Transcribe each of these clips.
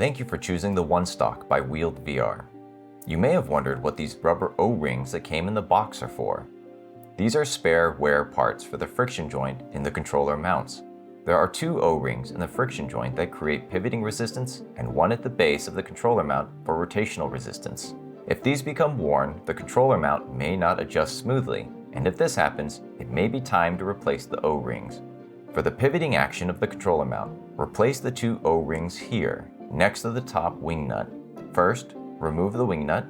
Thank you for choosing the OneStock by Wield VR. You may have wondered what these rubber O-rings that came in the box are for. These are spare wear parts for the friction joint in the controller mounts. There are two O-rings in the friction joint that create pivoting resistance and one at the base of the controller mount for rotational resistance. If these become worn, the controller mount may not adjust smoothly, and if this happens, it may be time to replace the O-rings. For the pivoting action of the controller mount, replace the two O-rings here, next to the top wing nut. First, remove the wing nut,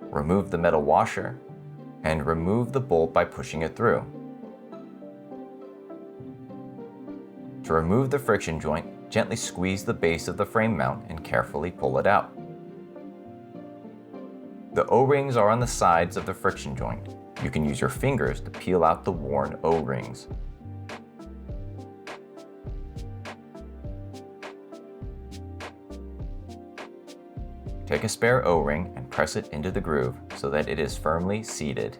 remove the metal washer, and remove the bolt by pushing it through. To remove the friction joint, gently squeeze the base of the frame mount and carefully pull it out. The O-rings are on the sides of the friction joint. You can use your fingers to peel out the worn O-rings. Take a spare O-ring and press it into the groove so that it is firmly seated.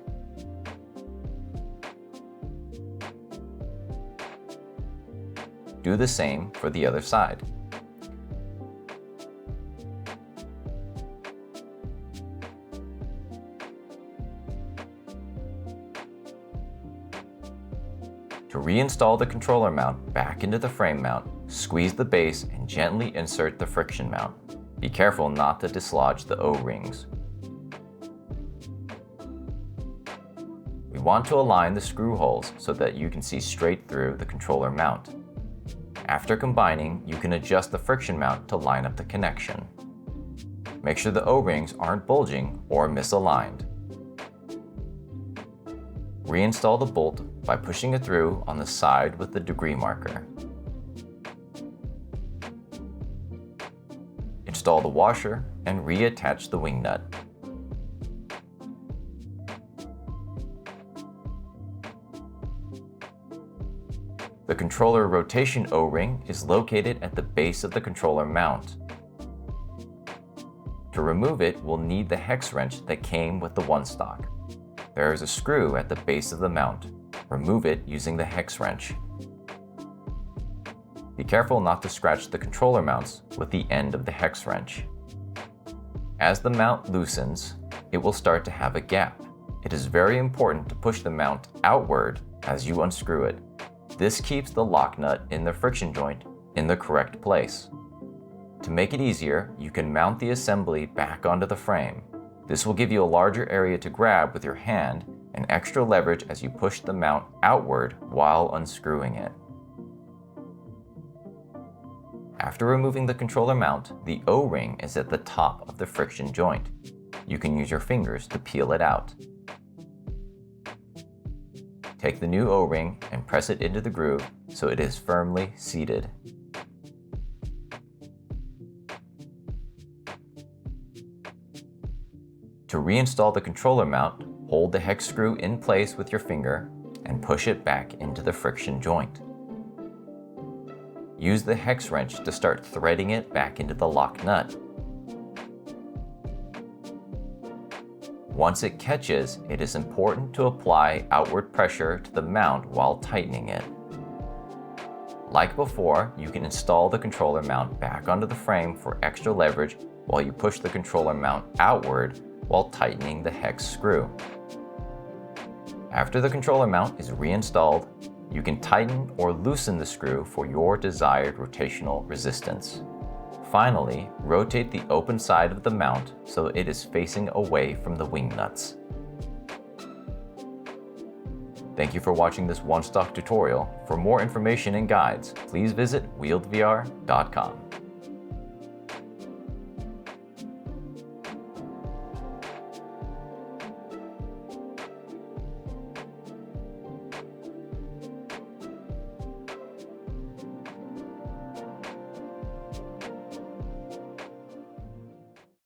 Do the same for the other side. To reinstall the controller mount back into the frame mount, squeeze the base and gently insert the friction mount. Be careful not to dislodge the O-rings. We want to align the screw holes so that you can see straight through the controller mount. After combining, you can adjust the friction mount to line up the connection. Make sure the O-rings aren't bulging or misaligned. Reinstall the bolt by pushing it through on the side with the degree marker. Install the washer and reattach the wing nut. The controller rotation O-ring is located at the base of the controller mount. To remove it, we'll need the hex wrench that came with the OneStock. There is a screw at the base of the mount. Remove it using the hex wrench. Be careful not to scratch the controller mounts with the end of the hex wrench. As the mount loosens, it will start to have a gap. It is very important to push the mount outward as you unscrew it. This keeps the lock nut in the friction joint in the correct place. To make it easier, you can mount the assembly back onto the frame. This will give you a larger area to grab with your hand and extra leverage as you push the mount outward while unscrewing it. After removing the controller mount, the O-ring is at the top of the friction joint. You can use your fingers to peel it out. Take the new O-ring and press it into the groove so it is firmly seated. To reinstall the controller mount, hold the hex screw in place with your finger and push it back into the friction joint. Use the hex wrench to start threading it back into the lock nut. Once it catches, it is important to apply outward pressure to the mount while tightening it. Like before, you can install the controller mount back onto the frame for extra leverage while you push the controller mount outward while tightening the hex screw. After the controller mount is reinstalled, you can tighten or loosen the screw for your desired rotational resistance. Finally, rotate the open side of the mount so it is facing away from the wing nuts. Thank you for watching this OneStock tutorial. For more information and guides, please visit wieldvr.com.